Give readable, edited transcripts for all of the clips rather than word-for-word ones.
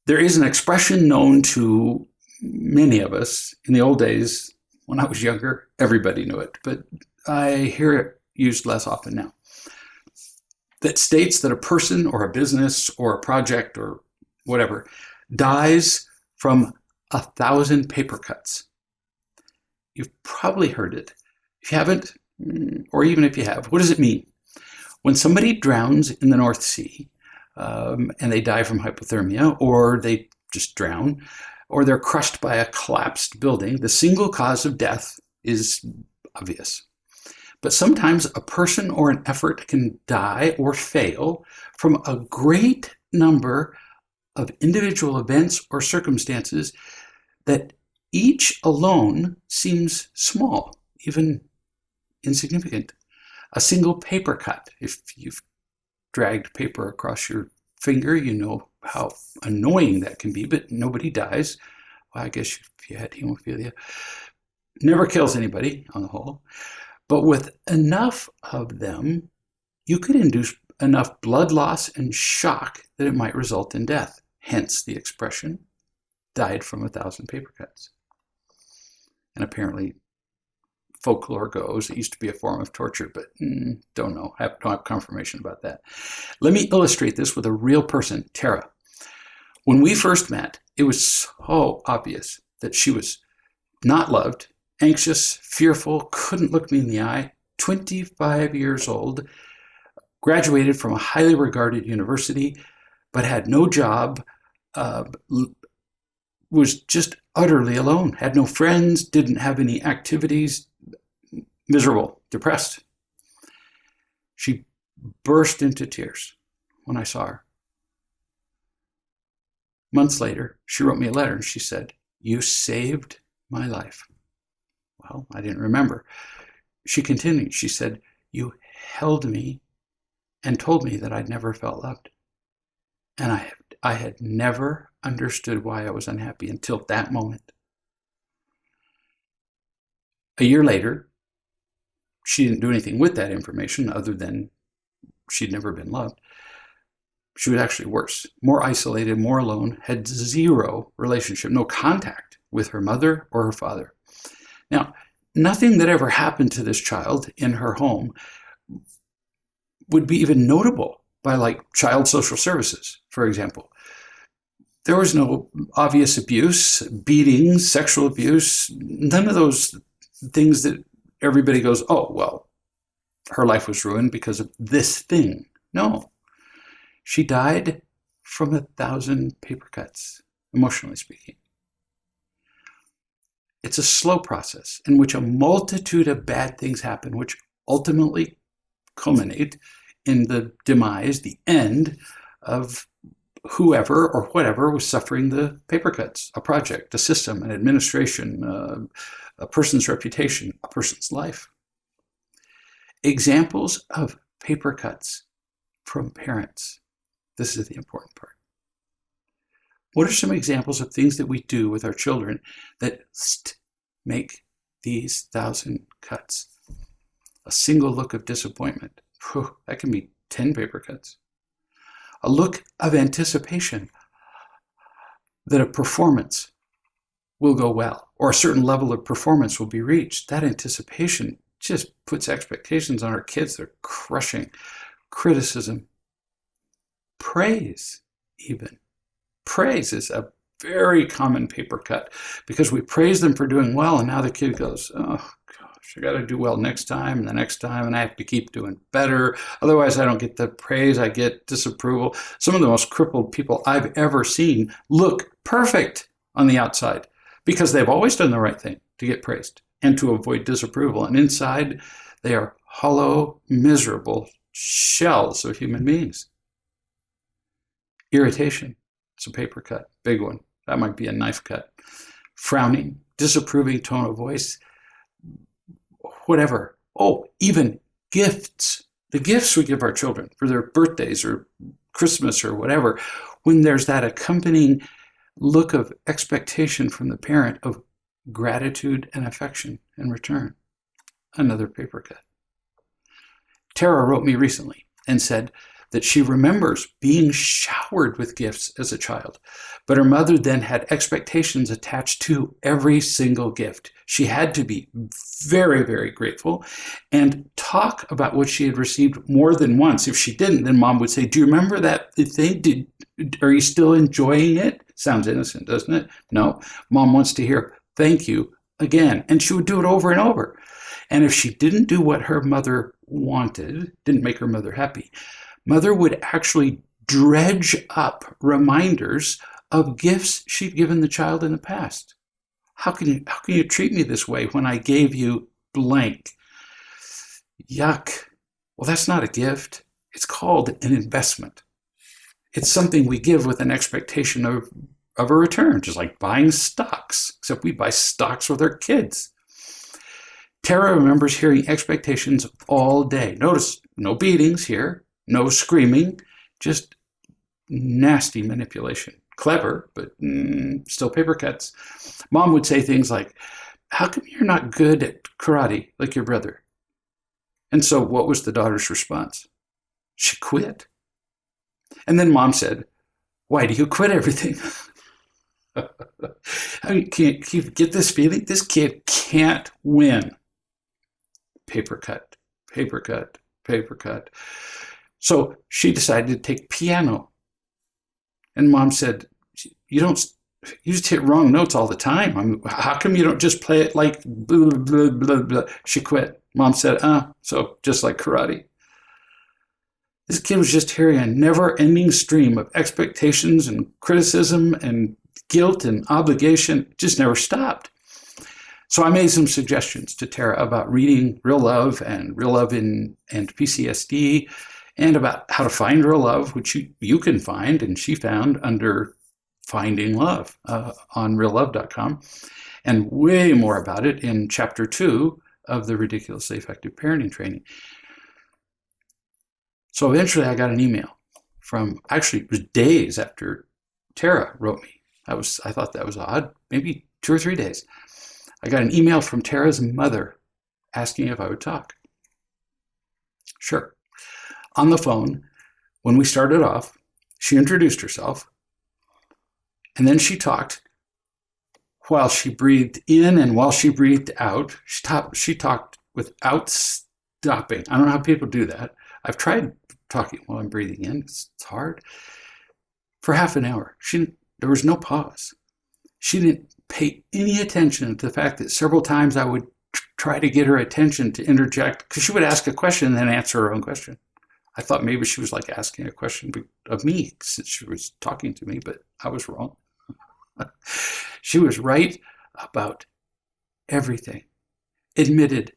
There is an expression known to many of us. In the old days, when I was younger, everybody knew it, but I hear it used less often now, that states that a person or a business or a project or whatever dies from 1,000 paper cuts. You've probably heard it. If you haven't, or even if you have, what does it mean? When somebody drowns in the North Sea, and they die from hypothermia, or they just drown, or they're crushed by a collapsed building, the single cause of death is obvious. But sometimes a person or an effort can die or fail from a great number of individual events or circumstances that each alone seems small, even insignificant. A single paper cut. If you've dragged paper across your finger, you know how annoying that can be, but nobody dies. Well, I guess if you had hemophilia. Never kills anybody on the whole. But with enough of them, you could induce enough blood loss and shock that it might result in death. Hence the expression, died from 1,000 paper cuts. And apparently folklore goes, it used to be a form of torture, but don't know. I don't have confirmation about that. Let me illustrate this with a real person, Tara. When we first met, it was so obvious that she was not loved, anxious, fearful, couldn't look me in the eye, 25 years old, graduated from a highly regarded university, but had no job, was just utterly alone, had no friends, didn't have any activities, miserable, depressed. She burst into tears when I saw her. Months later, she wrote me a letter and she said, "You saved my life." Well, I didn't remember. She continued. She said, "You held me and told me that I'd never felt loved. And I had never understood why I was unhappy until that moment." A year later, she didn't do anything with that information other than she'd never been loved. She was actually worse, more isolated, more alone, had zero relationship, no contact with her mother or her father. Now, nothing that ever happened to this child in her home would be even notable by like child social services, for example. There was no obvious abuse, beatings, sexual abuse, none of those things that everybody goes, "Oh, well, her life was ruined because of this thing." No, she died from 1,000 paper cuts, emotionally speaking. It's a slow process in which a multitude of bad things happen, which ultimately culminate in the demise, the end of whoever or whatever was suffering the paper cuts, a project, a system, an administration, a person's reputation, a person's life. Examples of paper cuts from parents. This is the important part. What are some examples of things that we do with our children that make these 1,000 cuts? A single look of disappointment. Whew, that can be 10 paper cuts. A look of anticipation that a performance will go well, or a certain level of performance will be reached. That anticipation just puts expectations on our kids. They're crushing. Criticism. Praise, even. Praise is a very common paper cut because we praise them for doing well, and now the kid goes, "Oh gosh, I got to do well next time and the next time, and I have to keep doing better. Otherwise, I don't get the praise, I get disapproval." Some of the most crippled people I've ever seen look perfect on the outside because they've always done the right thing to get praised and to avoid disapproval. And inside, they are hollow, miserable shells of human beings. Irritation. It's a paper cut, big one. That might be a knife cut. Frowning, disapproving tone of voice, whatever. Oh, even gifts. The gifts we give our children for their birthdays or Christmas or whatever, when there's that accompanying look of expectation from the parent of gratitude and affection in return. Another paper cut. Tara wrote me recently and said, that she remembers being showered with gifts as a child. But her mother then had expectations attached to every single gift. She had to be very, very grateful and talk about what she had received more than once. If she didn't, then mom would say, do you remember that thing? Are you still enjoying it? Sounds innocent, doesn't it? No. Mom wants to hear, thank you, again. And she would do it over and over. And if she didn't do what her mother wanted, didn't make her mother happy, mother would actually dredge up reminders of gifts she'd given the child in the past. How can you treat me this way when I gave you blank? Yuck. Well, that's not a gift. It's called an investment. It's something we give with an expectation of a return, just like buying stocks, except we buy stocks with our kids. Tara remembers hearing expectations all day. Notice, no beatings here, no screaming, just nasty manipulation. Clever, but still paper cuts. Mom would say things like, how come you're not good at karate like your brother? And so what was the daughter's response? She quit. And then mom said, why do you quit everything? I mean, can you get this feeling? This kid can't win. Paper cut, paper cut, paper cut. So she decided to take piano. And mom said, you just hit wrong notes all the time. How come you don't just play it like blah, blah, blah, blah? She quit. Mom said, so just like karate. This kid was just hearing a never-ending stream of expectations and criticism and guilt and obligation. It just never stopped. So I made some suggestions to Tara about reading Real Love and PCSD, and about how to find real love, which you can find, and she found under Finding Love on reallove.com, and way more about it in Chapter 2 of the Ridiculously Effective Parenting Training. So eventually I got an email actually it was days after Tara wrote me. I thought that was odd, maybe 2 or 3 days. I got an email from Tara's mother asking if I would talk. Sure. On the phone, when we started off, she introduced herself, and then she talked while she breathed in and while she breathed out. She talked without stopping. I don't know how people do that. I've tried talking while I'm breathing in. It's hard. For half an hour. There was no pause. She didn't pay any attention to the fact that several times I would try to get her attention to interject, because she would ask a question and then answer her own question. I thought maybe she was like asking a question of me since she was talking to me, but I was wrong. She was right about everything. Admitted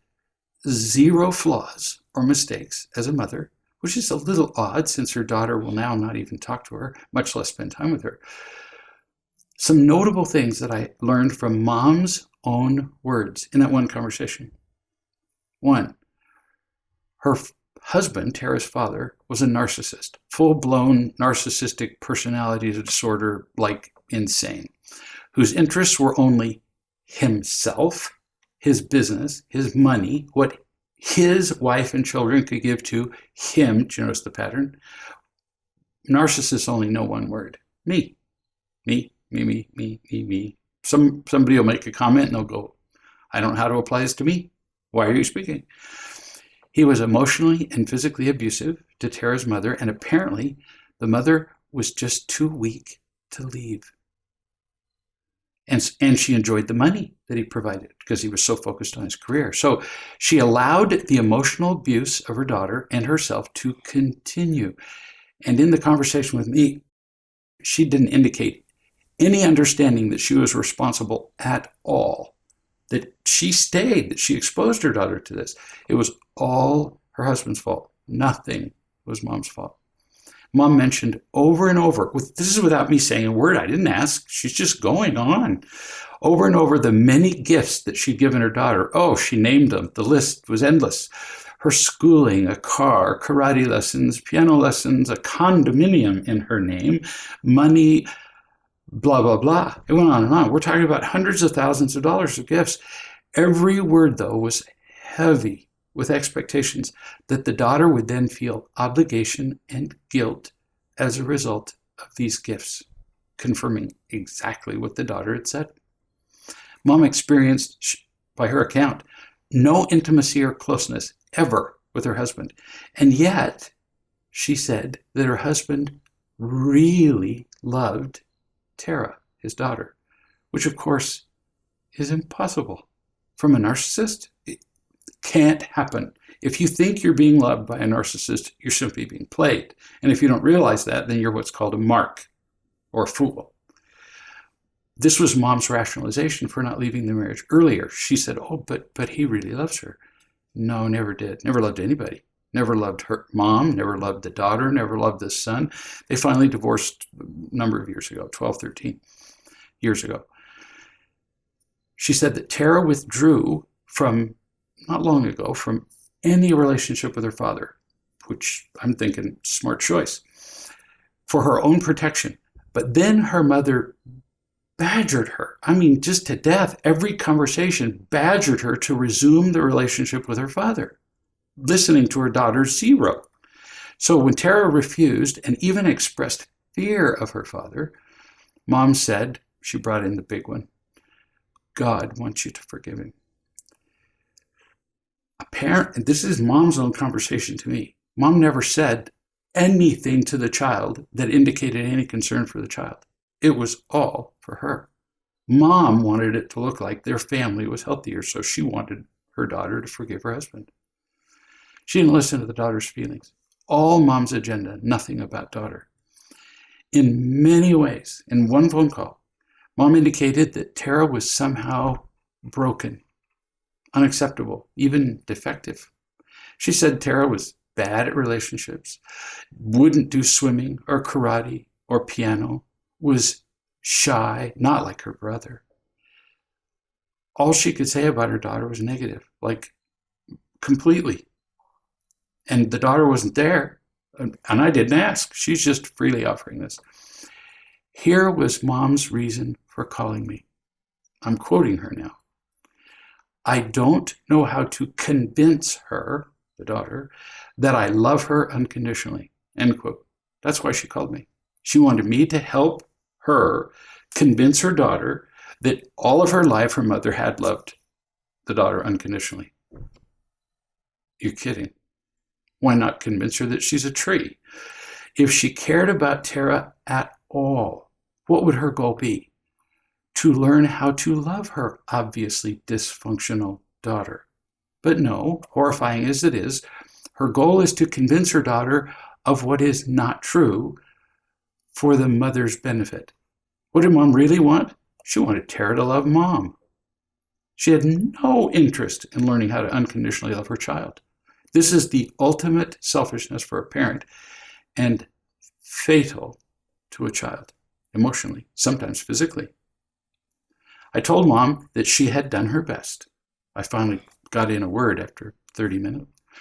zero flaws or mistakes as a mother, which is a little odd since her daughter will now not even talk to her, much less spend time with her. Some notable things that I learned from mom's own words in that one conversation. One, her husband, Tara's father, was a narcissist, full-blown narcissistic personality disorder, like insane, whose interests were only himself, his business, his money, what his wife and children could give to him. Do you notice the pattern? Narcissists only know one word: me. Me, me, me, me, me, me. Somebody will make a comment and they'll go, I don't know how to apply this to me. Why are you speaking? He was emotionally and physically abusive to Tara's mother, and apparently the mother was just too weak to leave. And she enjoyed the money that he provided because he was so focused on his career. So she allowed the emotional abuse of her daughter and herself to continue. And in the conversation with me, she didn't indicate any understanding that she was responsible at all, that she exposed her daughter to this. It was all her husband's fault. Nothing was mom's fault. Mom mentioned over and over, this is without me saying a word. I didn't ask. She's just going on. Over and over, the many gifts that she'd given her daughter. Oh, she named them. The list was endless. Her schooling, a car, karate lessons, piano lessons, a condominium in her name, money, blah, blah, blah. It went on and on. We're talking about hundreds of thousands of dollars of gifts. Every word, though, was heavy with expectations that the daughter would then feel obligation and guilt as a result of these gifts, confirming exactly what the daughter had said. Mom experienced, by her account, no intimacy or closeness ever with her husband. And yet, she said that her husband really loved Tara, his daughter, which of course is impossible from a narcissist. It can't happen. If you think you're being loved by a narcissist, you're simply being played. And if you don't realize that, then you're what's called a mark or a fool. This was Mom's rationalization for not leaving the marriage earlier. She said, oh, but he really loves her. No, never did. Never loved anybody. Never loved her mom, never loved the daughter, never loved the son. They finally divorced a number of years ago, 12, 13 years ago. She said that Tara withdrew from, not long ago, from any relationship with her father, which I'm thinking smart choice, for her own protection. But then her mother badgered her. I mean, just to death. Every conversation badgered her to resume the relationship with her father, listening to her daughter's zero. So when Tara refused and even expressed fear of her father, Mom said, she brought in the big one, God wants you to forgive him. And this is Mom's own conversation to me. Mom never said anything to the child that indicated any concern for the child. It was all for her. Mom wanted it to look like their family was healthier, so she wanted her daughter to forgive her husband. She didn't listen to the daughter's feelings. All Mom's agenda, nothing about daughter. In many ways, in one phone call, Mom indicated that Tara was somehow broken, unacceptable, even defective. She said Tara was bad at relationships, wouldn't do swimming or karate or piano, was shy, not like her brother. All she could say about her daughter was negative, like completely. And the daughter wasn't there, and I didn't ask. She's just freely offering this. Here was Mom's reason for calling me. I'm quoting her now. I don't know how to convince her, the daughter, that I love her unconditionally, end quote. That's why she called me. She wanted me to help her convince her daughter that all of her life her mother had loved the daughter unconditionally. You're kidding. Why not convince her that she's a tree? If she cared about Tara at all, what would her goal be? To learn how to love her obviously dysfunctional daughter. But no, horrifying as it is, her goal is to convince her daughter of what is not true for the mother's benefit. What did Mom really want? She wanted Tara to love Mom. She had no interest in learning how to unconditionally love her child. This is the ultimate selfishness for a parent and fatal to a child, emotionally, sometimes physically. I told Mom that she had done her best. I finally got in a word after 30 minutes. I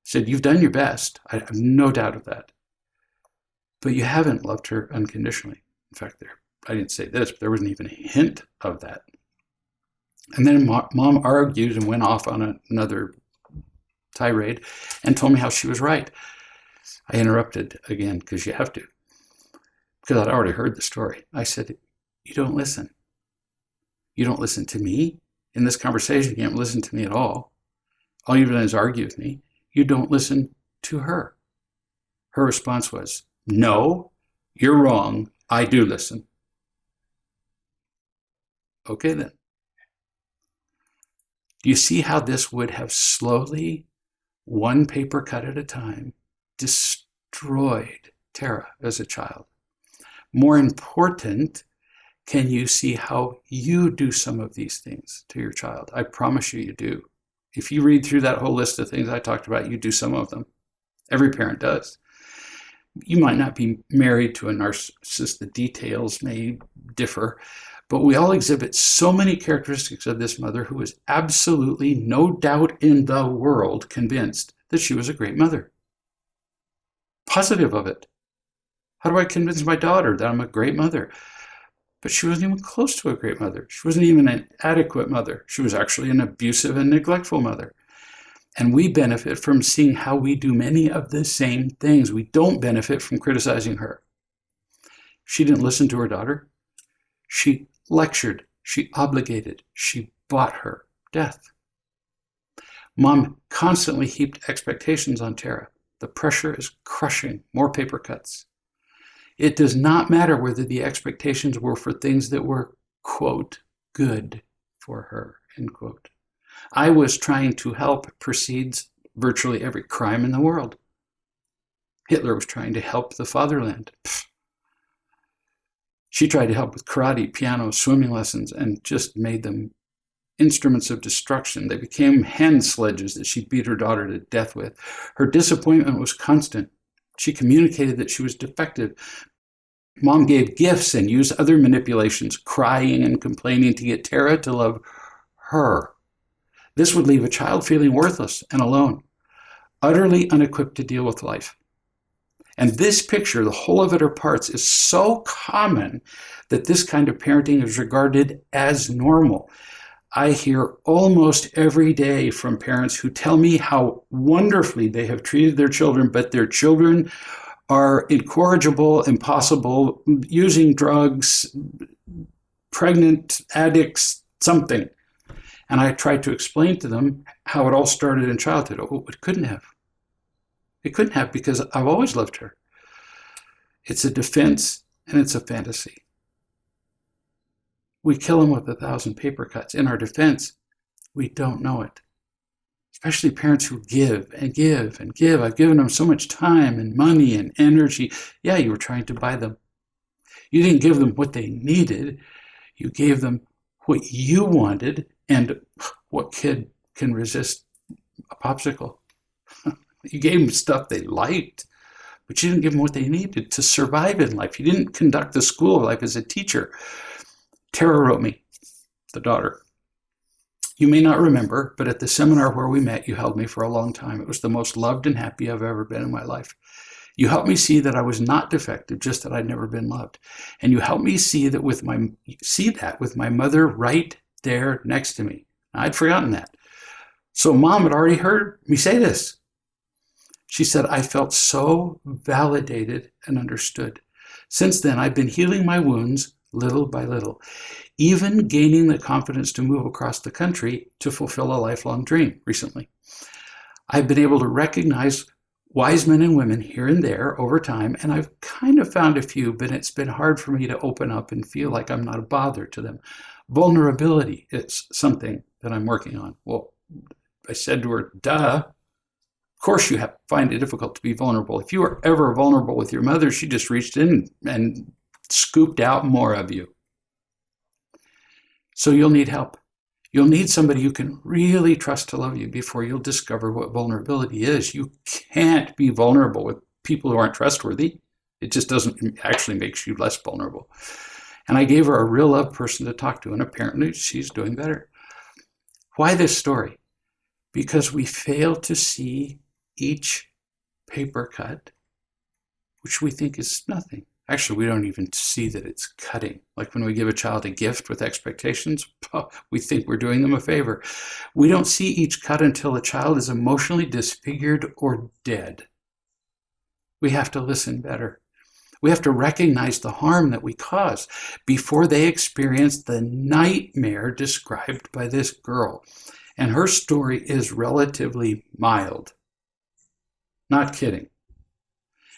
said, you've done your best. I have no doubt of that. But you haven't loved her unconditionally. In fact, I didn't say this, but there wasn't even a hint of that. And then Mom argued and went off on another tirade and told me how she was right. I interrupted again, because you have to, because I'd already heard the story. I said, you don't listen. You don't listen to me. In this conversation, you can't listen to me at all. All you've done is argue with me. You don't listen to her. Her response was, no, you're wrong. I do listen. Okay, then. Do you see how this would have slowly, one paper cut at a time, destroyed Tara as a child? More important, can you see how you do some of these things to your child? I promise you, you do. If you read through that whole list of things I talked about, you do some of them. Every parent does. You might not be married to a narcissist. The details may differ, but we all exhibit so many characteristics of this mother who was absolutely, no doubt in the world, convinced that she was a great mother. Positive of it. How do I convince my daughter that I'm a great mother? But she wasn't even close to a great mother. She wasn't even an adequate mother. She was actually an abusive and neglectful mother. And we benefit from seeing how we do many of the same things. We don't benefit from criticizing her. She didn't listen to her daughter. She lectured. She obligated. She bought her death. Mom constantly heaped expectations on Tara. The pressure is crushing. More paper cuts. It does not matter whether the expectations were for things that were, quote, good for her, end quote. I was trying to help precedes virtually every crime in the world. Hitler was trying to help the fatherland. Pfft. She tried to help with karate, piano, swimming lessons, and just made them instruments of destruction. They became hand sledges that she beat her daughter to death with. Her disappointment was constant. She communicated that she was defective. Mom gave gifts and used other manipulations, crying and complaining to get Tara to love her. This would leave a child feeling worthless and alone, utterly unequipped to deal with life. And this picture, the whole of it or parts, is so common that this kind of parenting is regarded as normal. I hear almost every day from parents who tell me how wonderfully they have treated their children, but their children are incorrigible, impossible, using drugs, pregnant, addicts, something. And I tried to explain to them how it all started in childhood. Oh, it couldn't have. It couldn't have, because I've always loved her. It's a defense and it's a fantasy. We kill them with 1,000 paper cuts. In our defense, we don't know it. Especially parents who give and give and give. I've given them so much time and money and energy. Yeah, you were trying to buy them. You didn't give them what they needed. You gave them what you wanted. And what kid can resist a popsicle? You gave them stuff they liked, but you didn't give them what they needed to survive in life. You didn't conduct the school of life as a teacher. Tara wrote me, the daughter. You may not remember, but at the seminar where we met, you held me for a long time. It was the most loved and happy I've ever been in my life. You helped me see that I was not defective, just that I'd never been loved. And you helped me see that with my mother right there next to me. I'd forgotten that. So Mom had already heard me say this. She said, I felt so validated and understood. Since then, I've been healing my wounds little by little, even gaining the confidence to move across the country to fulfill a lifelong dream recently. I've been able to recognize wise men and women here and there over time, and I've kind of found a few, but it's been hard for me to open up and feel like I'm not a bother to them. Vulnerability is something that I'm working on. Well, I said to her, duh. Of course you find it difficult to be vulnerable. If you were ever vulnerable with your mother, she just reached in and scooped out more of you. So you'll need help. You'll need somebody you can really trust to love you before you'll discover what vulnerability is. You can't be vulnerable with people who aren't trustworthy. It just doesn't actually makes you less vulnerable. And I gave her a real love person to talk to, and apparently she's doing better. Why this story? Because we fail to see each paper cut, which we think is nothing. Actually, we don't even see that it's cutting. Like when we give a child a gift with expectations, we think we're doing them a favor. We don't see each cut until a child is emotionally disfigured or dead. We have to listen better. We have to recognize the harm that we cause before they experience the nightmare described by this girl. And her story is relatively mild. Not kidding.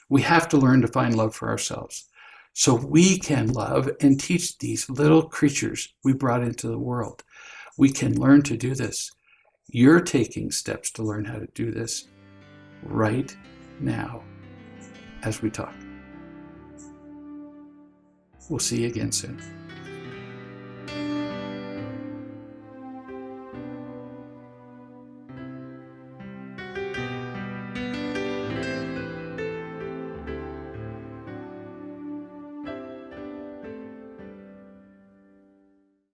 We have to learn to find love for ourselves so we can love and teach these little creatures we brought into the world. We can learn to do this. You're taking steps to learn how to do this right now as we talk. We'll see you again soon.